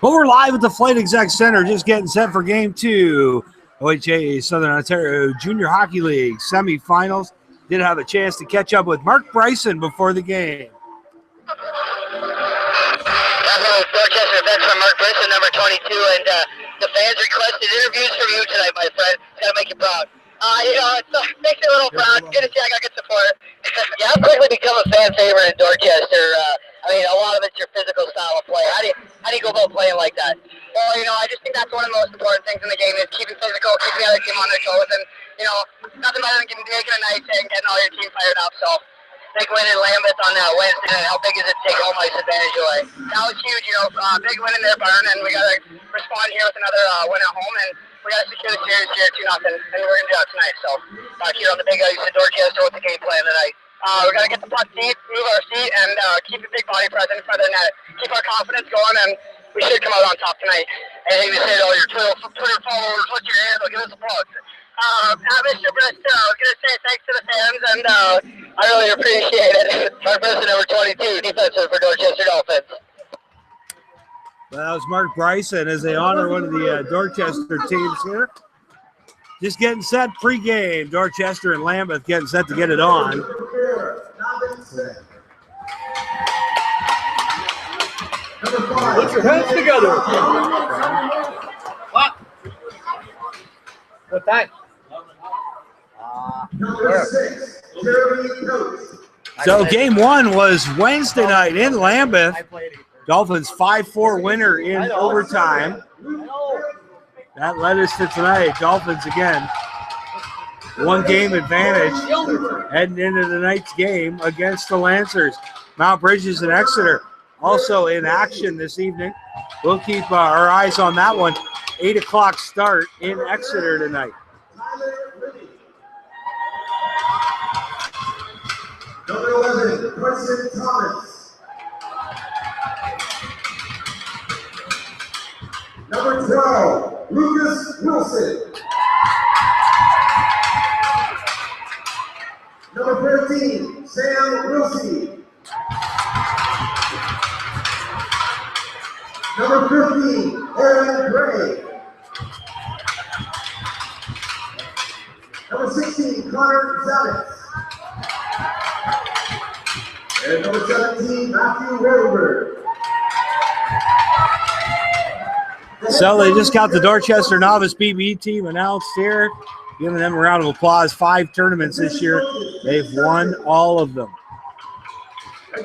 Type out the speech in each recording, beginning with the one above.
But we're live at the Flight Exec Center, just getting set for Game 2. OHA Southern Ontario Junior Hockey League semifinals. Did have a chance to catch up with Mark Bryson before the game. Dorchester veteran Mark Bryson, number 22, and the fans requested interviews from you tonight, my friend. Gotta make you proud. It makes me a little proud. Good to see I got good support. Yeah, I've quickly become a fan favorite in Dorchester. A lot of it's your physical style of play. How do you go about playing like that? Well, I just think that's one of the most important things in the game is keeping physical, keeping the other team on their toes, and nothing better than making a night and getting all your team fired up. So. Big win in Lambeth on Wednesday night. How big is it to take home ice advantage away? That was huge, big win in their barn, and we got to respond here with another win at home, and we got to secure the series here 2-0, and we're going to do that tonight. So back here on the big ice in Dorchester with the game plan tonight. We got to get the puck deep, move our feet, and keep a big body presence in front of the net. Keep our confidence going, and we should come out on top tonight. Anything to say to all your Twitter followers, what's your handle, give us a plug. Mr. Bristow, I was going to say thanks to the fans, and I really appreciate it. Mark Bryson, number 22, defensive for Dorchester Dolphins. That was Mark Bryson as they honor one of the Dorchester teams here. Just getting set pre-game. Dorchester and Lambeth getting set to get it on. Put your hands together. What? What time? So game 1 was Wednesday night in Lambeth. Dolphins 5-4 winner in overtime. That led us to tonight. Dolphins again. 1 game advantage heading into the night's game against the Lancers. Mount Bridges and Exeter also in action this evening. We'll keep our eyes on that one. 8 o'clock start in Exeter tonight. Number 11, Preston Thomas. Number 12, Lucas Wilson. Number 13, Sam Wilson. Number 15, Aaron Gray. Number 16, Connor Zavitz. And number 17, Matthew Rodenberg. So they just got the Dorchester Novice BB team announced here. Giving them a round of applause. 5 tournaments this year. They've won all of them. The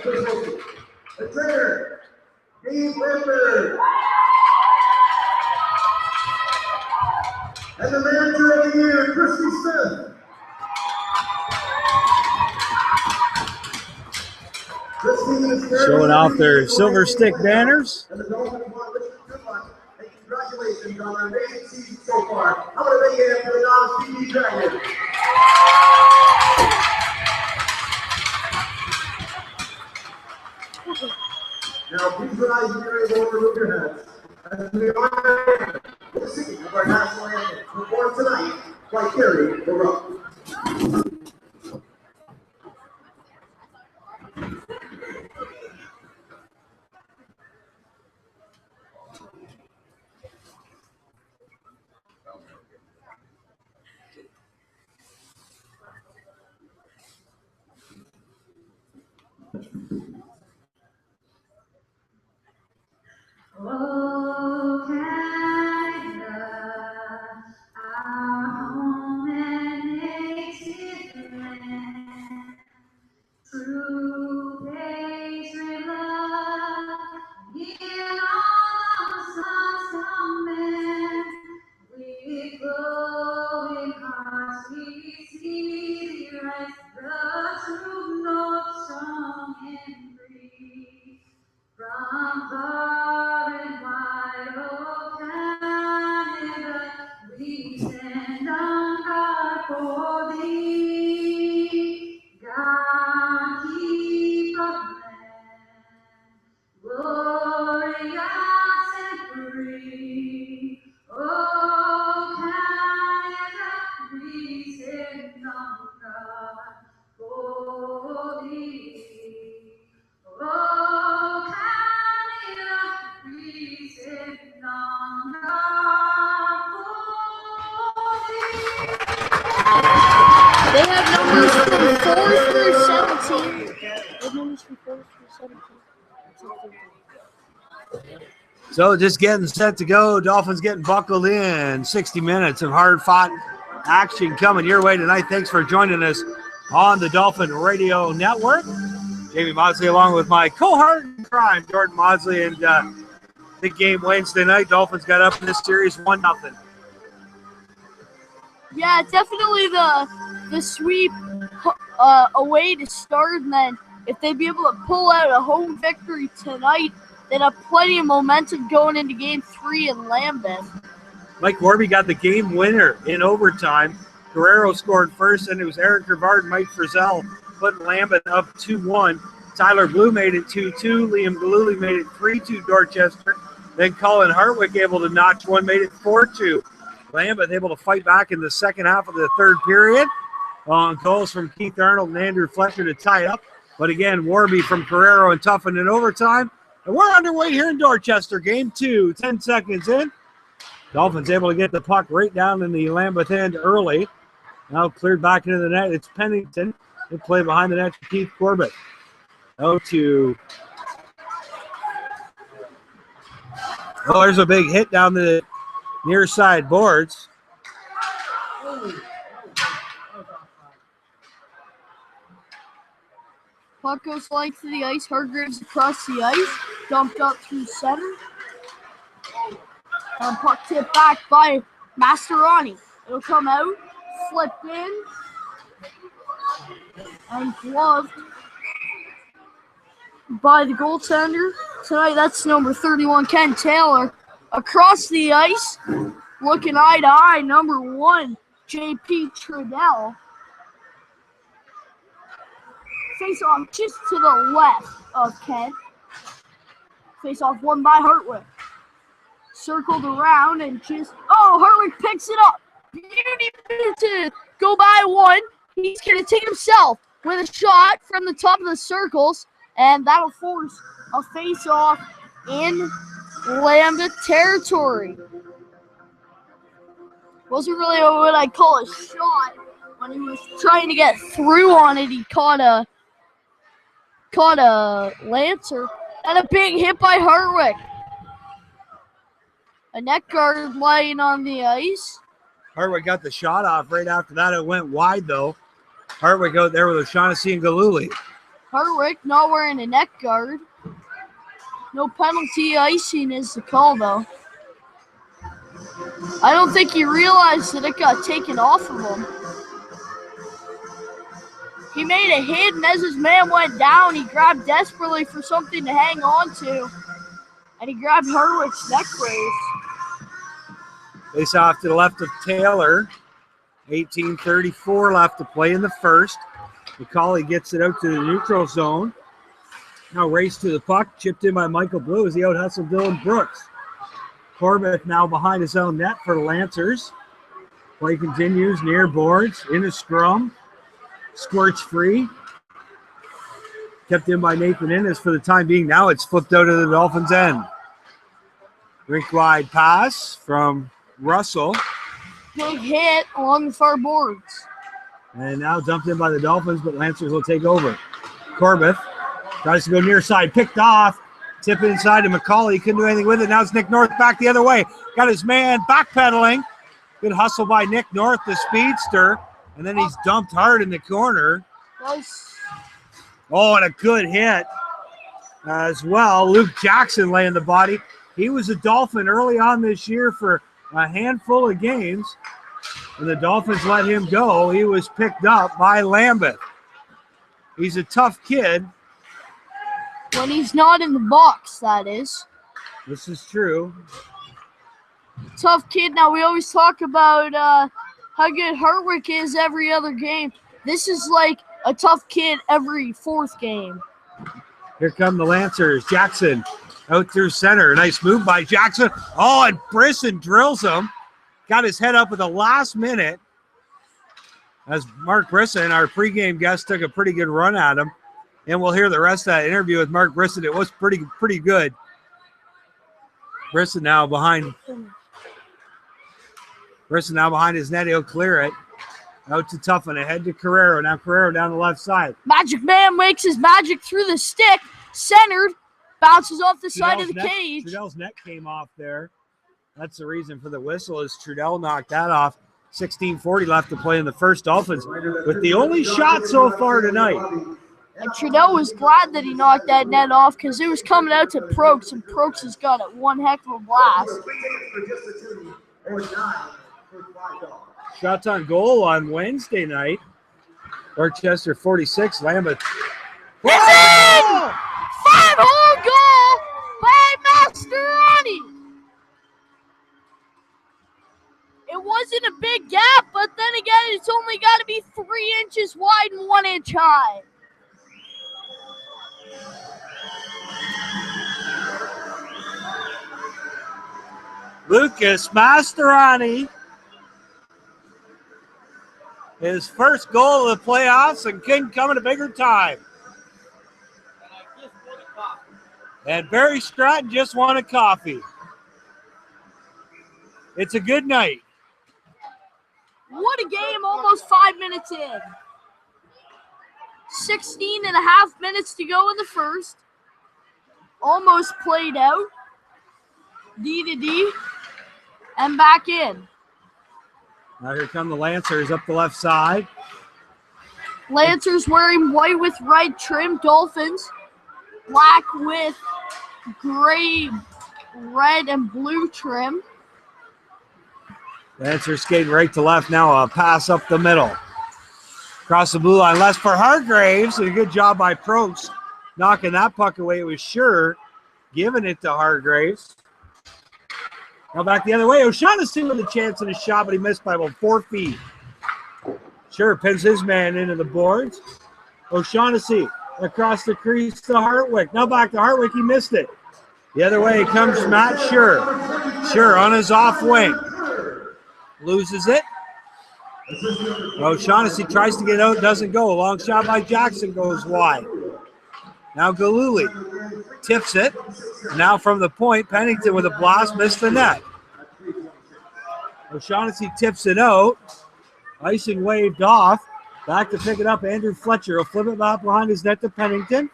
trainer, Dave Lambert. And the manager of the year, Christy Smith. Showing off their silver stick banners. And the Dolphins want to wish you good luck and congratulations on their amazing season so far. How about a big hand for the Novice BB Dragons? Now, please rise in your able to remove your heads as we honor the singing of our national anthem performed tonight by Carrie the Rock. Oh, Canada, our home and native land, through patriot love, in arms of command, with glowing hearts we see thee rise, the true north strong and free. From far and wide. numbers from 4 through 17. What numbers from 4 through 17? So just getting set to go. Dolphins getting buckled in. 60 minutes of hard-fought action coming your way tonight. Thanks for joining us on the Dolphin Radio Network. Jamie Maudsley along with my co-heart in crime, Jordan Maudsley, and big game Wednesday night. Dolphins got up in this series 1-0. Yeah, definitely the sweep away to start, and then if they'd be able to pull out a home victory tonight, they'd have plenty of momentum going into Game 3 in Lambeth. Mike Warby got the game winner in overtime. Guerrero scored first, and it was Eric Rivard and Mike Frizzell putting Lambeth up 2-1. Tyler Blue made it 2-2. Liam Galuli made it 3-2 Dorchester. Then Colin Hartwick able to notch one, made it 4-2. Lambeth able to fight back in the second half of the third period on goals from Keith Arnold and Andrew Fletcher to tie up. But again, Warby from Guerrero and Tuffin in overtime. And we're underway here in Dorchester. Game 2, 10 seconds in. Dolphins able to get the puck right down in the Lambeth end early. Now cleared back into the net. It's Pennington. They play behind the net to Keith Corbett. Out to... Oh, there's a big hit down the near side boards. Puck goes length to the ice. Hargreaves across the ice. Dumped up through center. Puck tipped back by Mastroianni. It'll come out. Flipped in. And gloved by the goaltender. Tonight, that's number 31, Ken Taylor. Across the ice, looking eye to eye, number 1, J.P. Trudell. Face off just to the left of Ken. Face off won by Hartwick. Circled around and just, Hartwick picks it up. Beauty to go by one. He's going to take himself with a shot from the top of the circles, and that'll force a face-off in Lambeth territory. Wasn't really what I'd call a shot. When he was trying to get through on it, he caught a Lancer, and a big hit by Hartwick. A net guard lying on the ice. Hartwick got the shot off right after that. It went wide, though. Hartwick out there with O'Shaughnessy and Galuli. Hartwick not wearing a net guard. No penalty icing is the call, though. I don't think he realized that it got taken off of him. He made a hit, and as his man went down, he grabbed desperately for something to hang on to, and he grabbed Hartwick's neck brace. Face off to the left of Taylor. 18:34 left to play in the first. McCauley gets it out to the neutral zone. Now race to the puck, chipped in by Michael Blue as he out-hustled Dylan Brooks. Corbett now behind his own net for the Lancers. Play continues near boards, in a scrum. Squirts free. Kept in by Nathan Innes for the time being. Now it's flipped out of the Dolphins' end. Rink wide pass from Russell. Big hit along the far boards. And now dumped in by the Dolphins, but Lancers will take over. Corbett tries to go near side, picked off. Tip inside to McCauley. Couldn't do anything with it. Now it's Nick North back the other way. Got his man backpedaling. Good hustle by Nick North, the speedster. And then he's dumped hard in the corner. Nice. Oh, and a good hit as well. Luke Jackson laying the body. He was a Dolphin early on this year for a handful of games. And the Dolphins let him go. He was picked up by Lambeth. He's a tough kid. When he's not in the box, that is. This is true. Tough kid. Now, we always talk about how good Hartwick is every other game. This is like a tough kid every fourth game. Here come the Lancers. Jackson out through center. Nice move by Jackson. Oh, and Brisson drills him. Got his head up at the last minute. As Mark Brisson, our pregame guest, took a pretty good run at him. And we'll hear the rest of that interview with Mark Brisson. It was pretty good. Brisson now behind his net. He'll clear it. Out to Tuffin, ahead to Carrero. Now Carrero down the left side. Magic Man makes his magic through the stick. Centered. Bounces off the side of the cage. Trudell's neck came off there. That's the reason for the whistle, is Trudell knocked that off. 16:40 left to play in the first. Dolphins with the only shot so far tonight. And Trudell was glad that he knocked that net off because it was coming out to Prokes, and Prokes has got it one heck of a blast. Shots on goal on Wednesday night. Dorchester 46, Lambeth. It's in! 5-hole goal by Mastroianni. It wasn't a big gap, but then again, it's only got to be 3 inches wide and 1 inch high. Lucas Mastroianni. His first goal of the playoffs and couldn't come at a bigger time. And Barry Stratton just won a coffee. It's a good night. What a game, almost 5 minutes in. 16 and a half minutes to go in the first. Almost played out. D to D. And back in. Now here come the Lancers up the left side. Lancers wearing white with red trim. Dolphins black with gray, red, and blue trim. Lancers skating right to left now. A pass up the middle. Across the blue line. Left for Hargraves. And a good job by Prokes knocking that puck away. It was sure giving it to Hargraves. Now back the other way. O'Shaughnessy with a chance in a shot, but he missed by about 4 feet. Sure pins his man into the boards. O'Shaughnessy across the crease to Hartwick. Now back to Hartwick. He missed it. The other way comes Matt Sure. Sure on his off wing. Loses it. O'Shaughnessy tries to get out. Doesn't go. A long shot by Jackson goes wide. Now Galuli tips it. Now from the point, Pennington with a blast, missed the net. O'Shaughnessy tips it out. Icing waved off. Back to pick it up, Andrew Fletcher will flip it back behind his net to Pennington.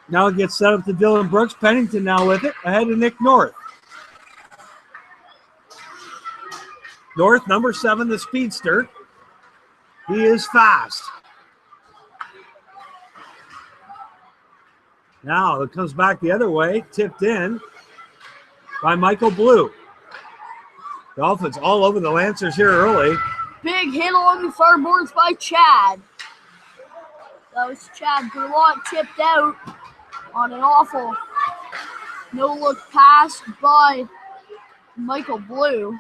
Now it gets set up to Dylan Brooks. Pennington now with it, ahead of Nick North. North, number 7, the speedster. He is fast. Now it comes back the other way, tipped in by Michael Blue. Dolphins all over the Lancers here early. Big hit along the far boards by Chad. That was Chad Berlant tipped out on an awful no-look pass by Michael Blue.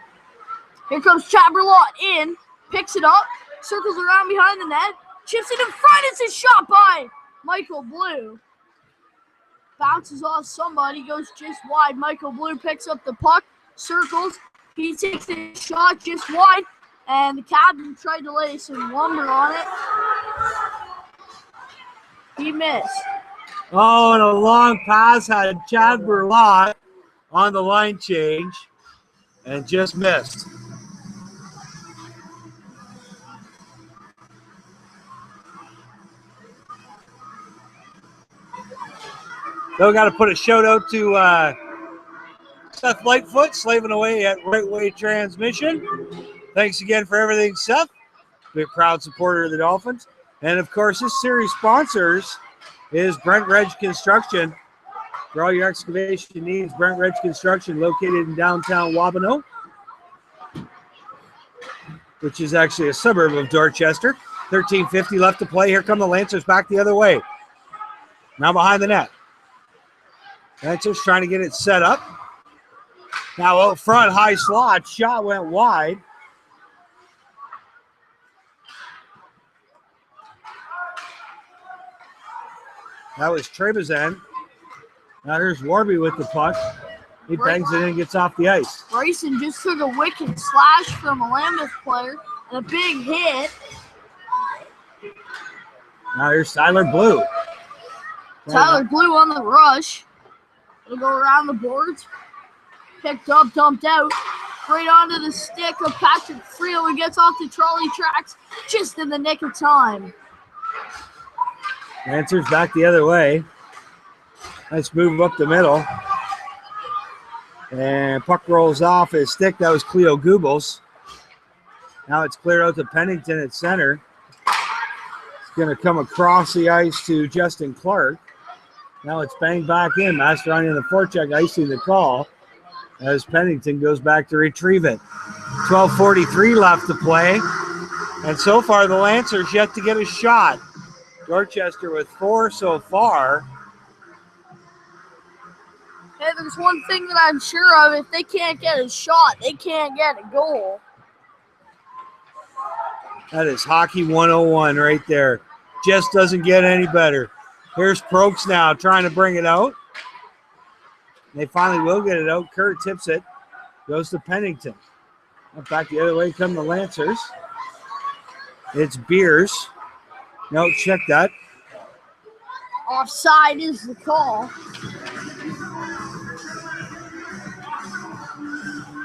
Here comes Chad Berlant in, picks it up, circles around behind the net, chips it in front. It's a shot by Michael Blue. Bounces off somebody, goes just wide. Michael Blue picks up the puck, circles. He takes a shot just wide, and the captain tried to lay some lumber on it. He missed. Oh, and a long pass had Chad Berlant on the line change and just missed. Still got to put a shout out to Seth Lightfoot, slaving away at Right Way Transmission. Thanks again for everything, Seth. Be a proud supporter of the Dolphins. And, of course, this series sponsors is Brent Redge Construction. For all your excavation needs, Brent Redge Construction, located in downtown Wabano, which is actually a suburb of Dorchester. 13:50 left to play. Here come the Lancers back the other way. Now behind the net. Lancers trying to get it set up. Now out front, high slot. Shot went wide. That was Trebizond. Now here's Warby with the puck. He bangs it in and gets off the ice. Bryson just took a wicked slash from a Lambeth player and a big hit. Now here's Tyler Blue. Tyler Blue on the rush. It'll go around the boards. Picked up, dumped out. right onto the stick of Patrick Friel, who gets off the trolley tracks just in the nick of time. Lancers back the other way. Nice move up the middle. And puck rolls off his stick. That was Cleo Goebbels. Now it's cleared out to Pennington at center. It's going to come across the ice to Justin Clark. Now it's banged back in. Mastroni and the forecheck icing the call as Pennington goes back to retrieve it. 12:43 left to play. And so far, the Lancers yet to get a shot. Dorchester with 4 so far. Hey, there's one thing that I'm sure of. If they can't get a shot, they can't get a goal. That is hockey 101 right there. Just doesn't get any better. Here's Prokes now trying to bring it out. They finally will get it out. Kurt tips it. Goes to Pennington. Back the other way come the Lancers. It's Beers. No, check that. Offside is the call.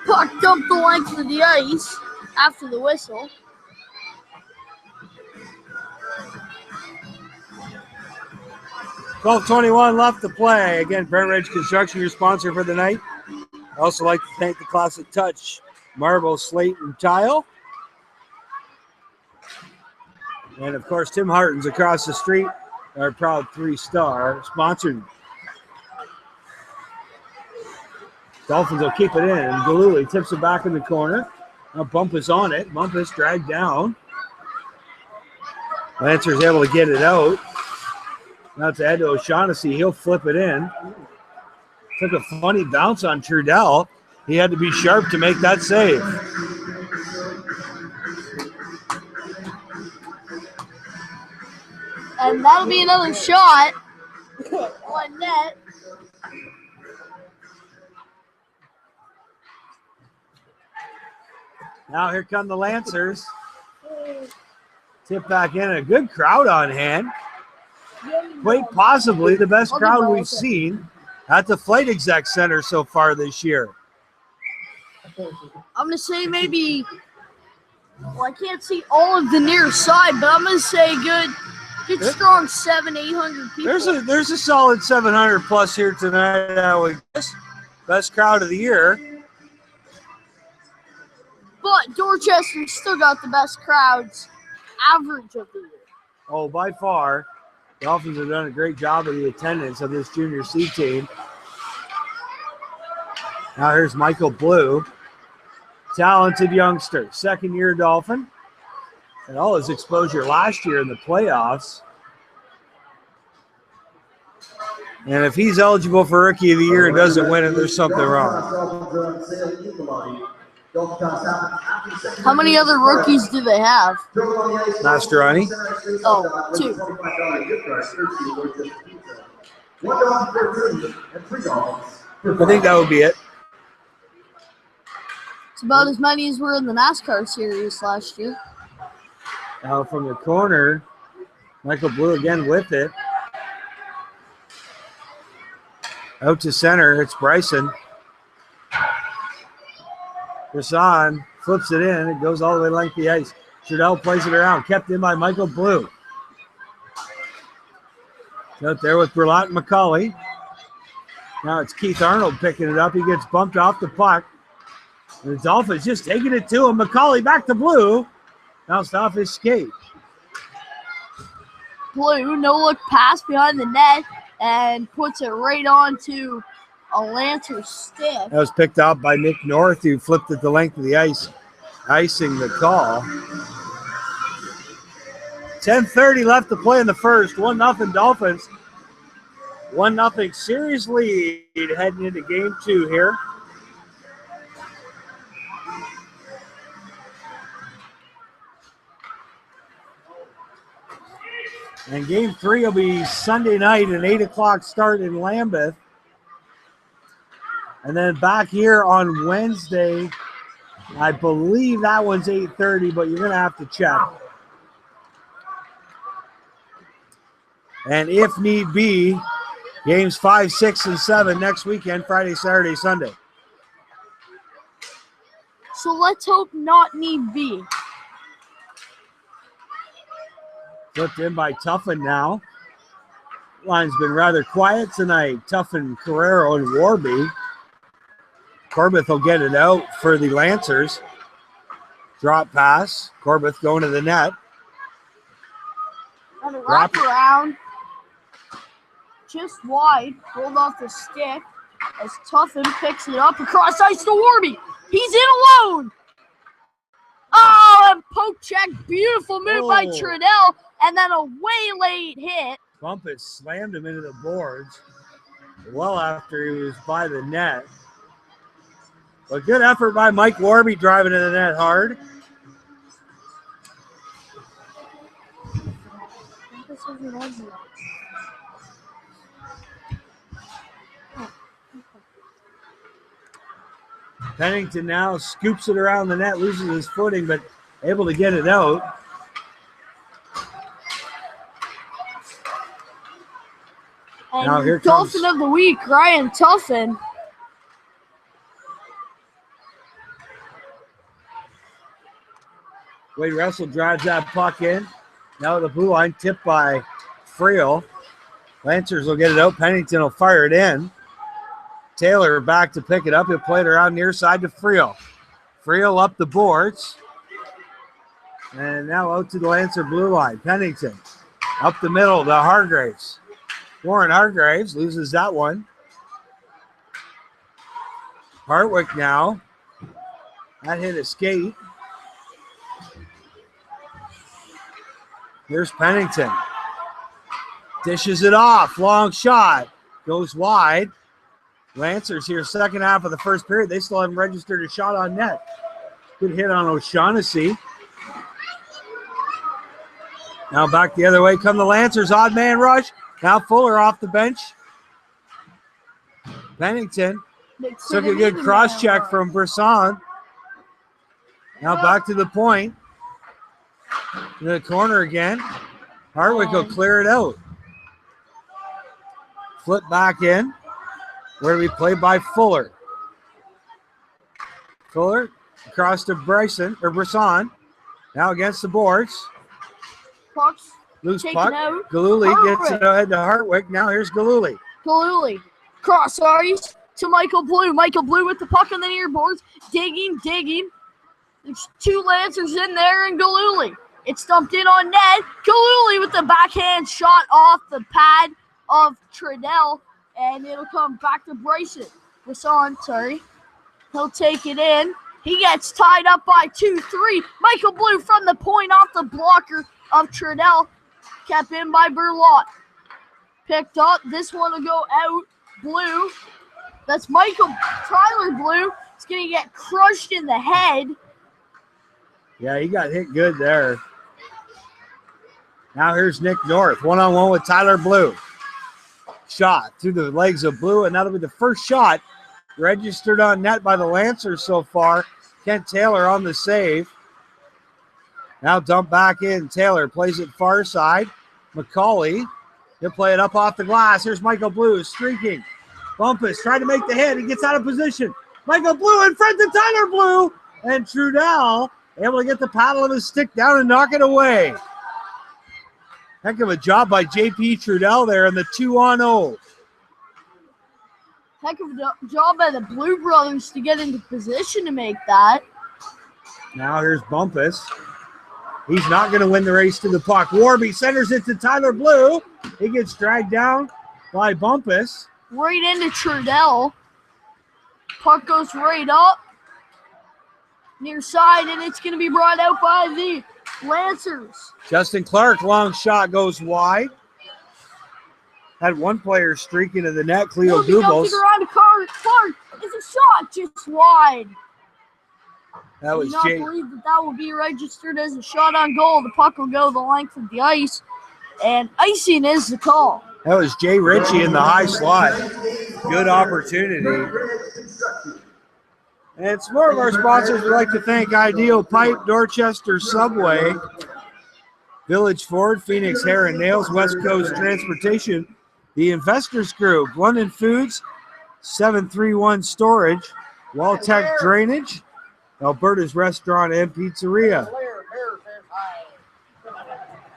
Puck dumped the length of the ice after the whistle. $12:21 left to play. Again, Brent Ridge Construction, your sponsor for the night. I also like to thank the Classic Touch Marble, Slate, and Tile. And, of course, Tim Hortons across the street, our proud 3-star sponsor. Dolphins will keep it in. And Galuli tips it back in the corner. Now Bumpus on it. Bumpus dragged down. Lancers able to get it out. Now it's Ed O'Shaughnessy. He'll flip it in. Took a funny bounce on Trudell. He had to be sharp to make that save. And that'll be another shot on net. Now here come the Lancers. Tip back in. A good crowd on hand. Quite possibly the best crowd we've seen at the Flight Exec Center so far this year. I'm going to say maybe, well, I can't see all of the near side, but I'm going to say good strong 700-800 people. There's a solid 700 plus here tonight, I would guess. Best crowd of the year. But Dorchester still got the best crowds average of the year. Oh, by far. Dolphins have done a great job of the attendance of this junior C team. Now here's Michael Blue. Talented youngster, second-year Dolphin. And all his exposure last year in the playoffs. And if he's eligible for Rookie of the Year and doesn't win it, there's something wrong. How many other rookies do they have? Mastroni. Oh, 2. I think that would be it. It's about as many as were in the NASCAR series last year. Now from the corner, Michael Blue again with it. Out to center, it's Bryson. Rasan flips it in. It goes all the way length of the ice. Trudell plays it around. Kept in by Michael Blue. Out there with Berlant and McCauley. Now it's Keith Arnold picking it up. He gets bumped off the puck. And the Dolphins just taking it to him. McCauley back to Blue. Bounced off his skate. Blue, no-look pass behind the net and puts it right onto a Lancer stick. That was picked up by Nick North, who flipped it the length of the ice, icing the call. 10:30 left to play in the first. 1-0 Dolphins. 1-0 series lead heading into game 2 here. And game 3 will be Sunday night, an 8 o'clock start in Lambeth. And then back here on Wednesday, I believe that one's 8:30, but you're going to have to check. And if need be, games 5, 6, and 7 next weekend, Friday, Saturday, Sunday. So let's hope not need be. Flipped in by Tuffin now. Line's been rather quiet tonight. Tuffin, Carrero, and Warby. Corbett will get it out for the Lancers. Drop pass. Corbett going to the net. And a wraparound. Just wide. Rolled off the stick as Tuffin picks it up across ice to Warby. He's in alone. Oh, and poke check. Beautiful move by Trudell. And then a way late hit. Bumpus slammed him into the boards well after he was by the net. But good effort by Mike Warby driving to the net hard. Pennington now scoops it around the net, loses his footing, but able to get it out. And now here Dolphin comes of the week, Ryan Tuffin. Wade Russell drives that puck in. Now the blue line tipped by Friel. Lancers will get it out. Pennington will fire it in. Taylor back to pick it up. He'll play it around near side to Friel. Friel up the boards. And now out to the Lancer blue line. Pennington up the middle to Hargraves. Warren Hargraves loses that one. Hartwick now. That hit a skate. Here's Pennington. Dishes it off. Long shot. Goes wide. Lancers here, second half of the first period. They still haven't registered a shot on net. Good hit on O'Shaughnessy. Now back the other way come the Lancers. Odd man rush. Now Fuller off the bench. Pennington took a good cross check from Brisson. Now back to the point. To the corner again. Hartwick will clear it out. Flip back in. Where do we play by Fuller? Fuller across to Brisson. Now against the boards. Puck's Loose taken puck. out. Galooly gets it ahead to Hartwick. Now here's Galooly. Galooly. Cross ice to Michael Blue. Michael Blue with the puck on the near boards. Digging. There's two Lancers in there and Galooly. It's dumped in on net. Galooly with the backhand shot off the pad of Trudell. And it'll come back to Brisson. He'll take it in. He gets tied up by 2-3. Michael Blue from the point off the blocker of Trudell. Kept in by Berlot. Picked up. This one will go out. Blue. That's Tyler Blue. He's going to get crushed in the head. Yeah, he got hit good there. Now here's Nick North. One-on-one with Tyler Blue. Shot through the legs of Blue, and that'll be the first shot registered on net by the Lancers so far. Kent Taylor on the save. Now dump back in. Taylor plays it far side. McCauley. He'll play it up off the glass. Here's Michael Blue streaking. Bumpus trying to make the hit. He gets out of position. Michael Blue in front of Tyler Blue. And Trudell able to get the paddle of his stick down and knock it away. Heck of a job by J.P. Trudell there in the 2-on-0. Heck of a job by the Blue Brothers to get into position to make that. Now here's Bumpus. He's not going to win the race to the puck. Warby centers it to Tyler Blue. He gets dragged down by Bumpus. Right into Trudell. Puck goes right up. Near side, and it's going to be brought out by the Lancers. Justin Clark, long shot goes wide. Had one player streak into the net, Cleo Dubos. Around to Clark. It's a shot just wide. That was I do not believe that will be registered as a shot on goal. The puck will go the length of the ice, and icing is the call. That was Jay Ritchie in the high slot. Good opportunity. And some more of our sponsors we'd like to thank Ideal Pipe, Dorchester Subway, Village Ford, Phoenix Hair and Nails, West Coast Transportation, the Investors Group, London Foods, 731 Storage, Walltech Drainage, Alberta's Restaurant and Pizzeria.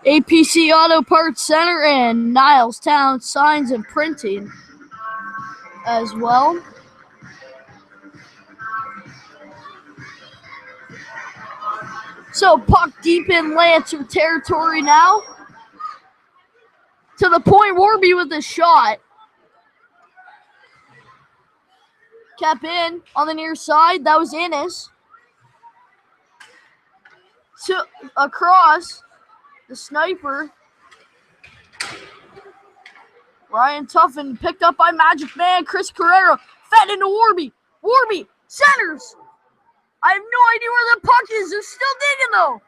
APC Auto Parts Center and Nilestown Signs and Printing as well. So puck deep in Lancer territory now. To the point, Warby with a shot. Kept in on the near side. That was Innes. To across the sniper. Ryan Tuffin picked up by Magic Man. Chris Carrero fed into Warby. Warby centers. I have no idea where the puck is. They're still digging though.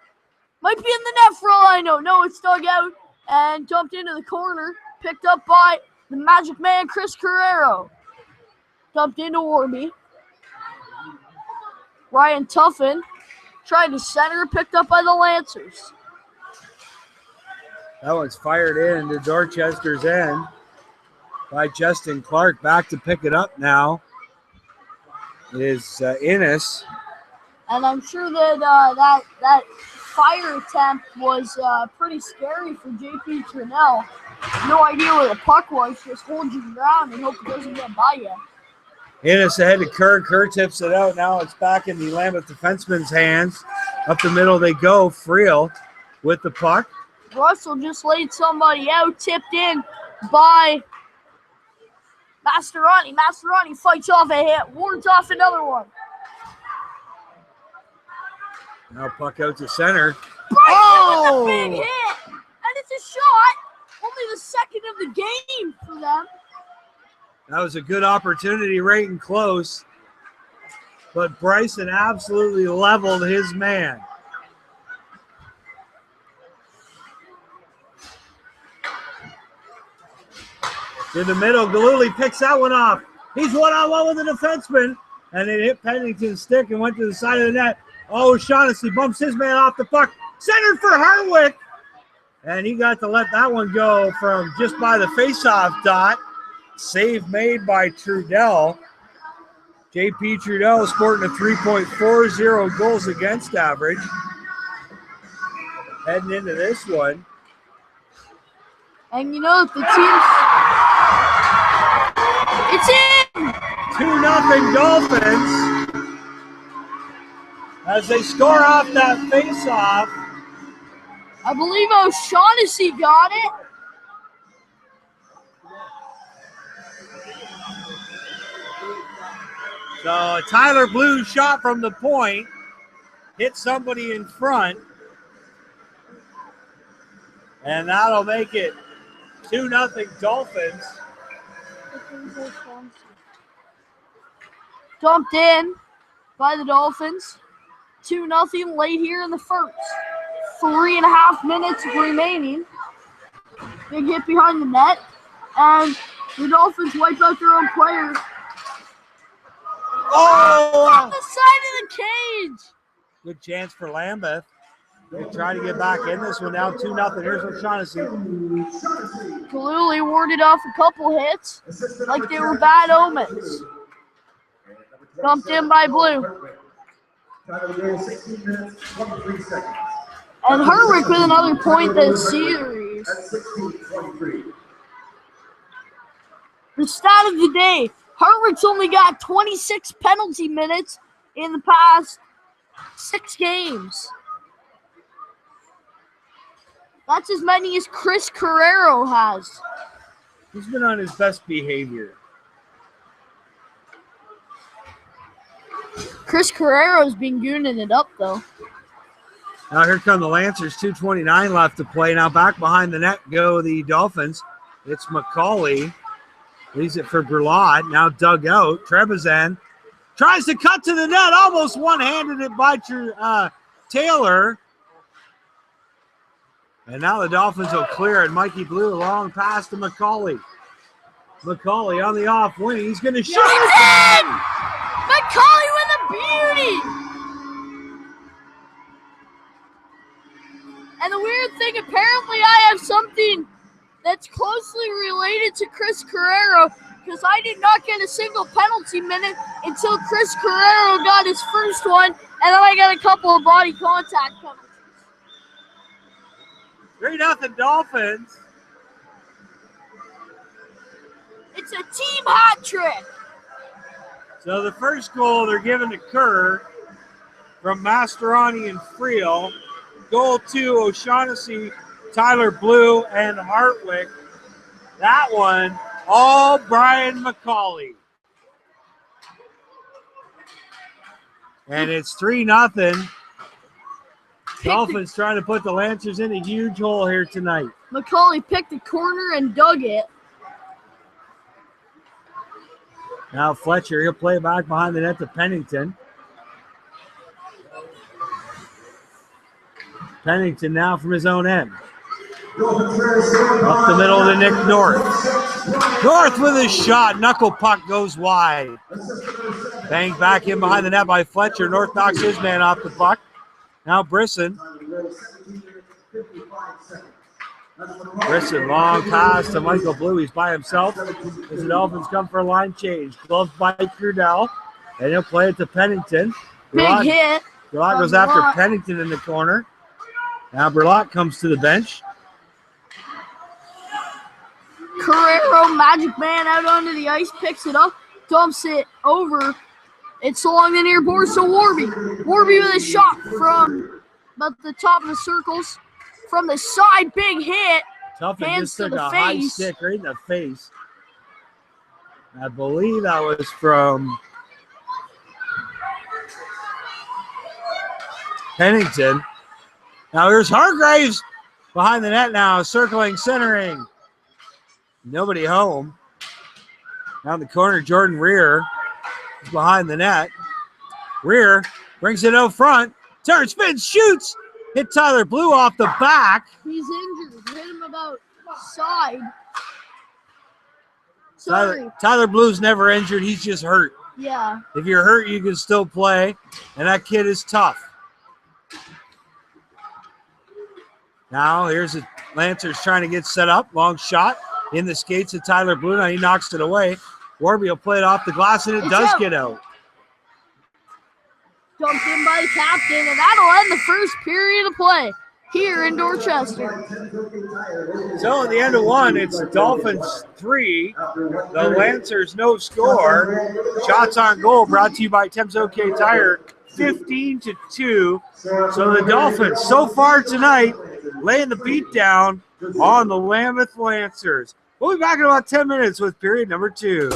Might be in the net for all I know. No, it's dug out and dumped into the corner. Picked up by the Magic Man, Chris Carrero. Dumped into Warby. Ryan Tuffin tried to center, picked up by the Lancers. That one's fired into Dorchester's end by Justin Clark. Back to pick it up now is Innes. And I'm sure that that fire attempt was pretty scary for JP Trinnell. No idea where the puck was. Just hold your ground and hope it doesn't get by you. Innes ahead to Kerr. Kerr tips it out. Now it's back in the Lambeth defenseman's hands. Up the middle they go. Friel with the puck. Russell just laid somebody out. Tipped in by Mastroianni. Mastroianni fights off a hit. Wards off another one. Now puck out to center. Bryson with a big hit. And it's a shot. Only the second of the game for them. That was a good opportunity right and close. But Bryson absolutely leveled his man. In the middle, Galuli picks that one off. He's one-on-one with the defenseman. And it hit Pennington's stick and went to the side of the net. Oh, Shaughnessy bumps his man off the puck. Centered for Hartwick. And he got to let that one go from just by the face-off dot. Save made by Trudell. JP Trudell sporting a 3.40 goals against average. Heading into this one. And you know the team. It's in! 2-0 Dolphins. As they score off that face-off. I believe O'Shaughnessy got it. So Tyler Blue's shot from the point hit somebody in front. And that'll make it 2-0 Dolphins. Dumped in by the Dolphins. 2-0 late here in the first. 3.5 minutes remaining. Big hit behind the net. And the Dolphins wipe out their own player. Oh! On the side of the cage. Good chance for Lambeth. They try to get back in this one now. 2-0. Here's O'Shaughnessy. Kaluli warded off a couple hits like they were bad omens. Dumped in by Blue. And Hartwick with another point this series. The stat of the day. Hartwick's only got 26 penalty minutes in the past 6 games. That's as many as Chris Carrero has. He's been on his best behavior. Chris Carrero's been gooning it up, though. Now here come the Lancers. 2:29 left to play. Now back behind the net go the Dolphins. It's McCauley. Leaves it for Brulot. Now dug out. Trebizan tries to cut to the net. Almost one-handed it by Taylor. And now the Dolphins will clear it. Mikey Blue long pass to McCauley. McCauley on the off wing. He's going to shoot. It's in! McCauley with a beauty! And the weird thing, apparently I have something that's closely related to Chris Carrero because I did not get a single penalty minute until Chris Carrero got his first one And then I got a couple of body contact coming. 3-0 Dolphins. It's a team hat trick. So the first goal they're giving to Kerr from Mastroianni and Friel. Goal 2, O'Shaughnessy, Tyler Blue, and Hartwick. That one, all Brian McCauley. And it's 3-0. Dolphins trying to put the Lancers in a huge hole here tonight. McCauley picked a corner and dug it. Now Fletcher, he'll play back behind the net to Pennington. Pennington now from his own end. Up the middle to Nick North. North with his shot. Knuckle puck goes wide. Banged back in behind the net by Fletcher. North knocks his man off the puck. Now Brisson. Brisson, long pass to Michael Blue. He's by himself as the Dolphins come for a line change. Gloves by Crudell. And he'll play it to Pennington. Big hit. Burlock goes after Pennington in the corner. Now Burlock comes to the bench. Carrero, Magic Man out onto the ice, picks it up, dumps it over. It's along the near boards to Warby. Warby with a shot from about the top of the circles. From the side, big hit. Tuffin Hands just took to the a high face. stick right in the face. I believe that was from Pennington. Now here's Hargraves behind the net now, circling, centering. Nobody home. Down the corner, Jordan Rear is behind the net. Rear brings it out front. Turn, spins, shoots. Hit Tyler Blue off the back. He's injured. Hit him about side. Sorry. Tyler Blue's never injured. He's just hurt. Yeah. If you're hurt, you can still play. And that kid is tough. Now here's the Lancers trying to get set up. Long shot in the skates of Tyler Blue. Now he knocks it away. Warby will play it off the glass, and it does get out. Dumped in by the captain, and that'll end the first period of play here in Dorchester. So at the end of one, it's Dolphins 3, the Lancers no score. Shots on goal brought to you by Thames OK Tire, 15-2. So the Dolphins so far tonight laying the beat down on the Lambeth Lancers. We'll be back in about 10 minutes with period number 2.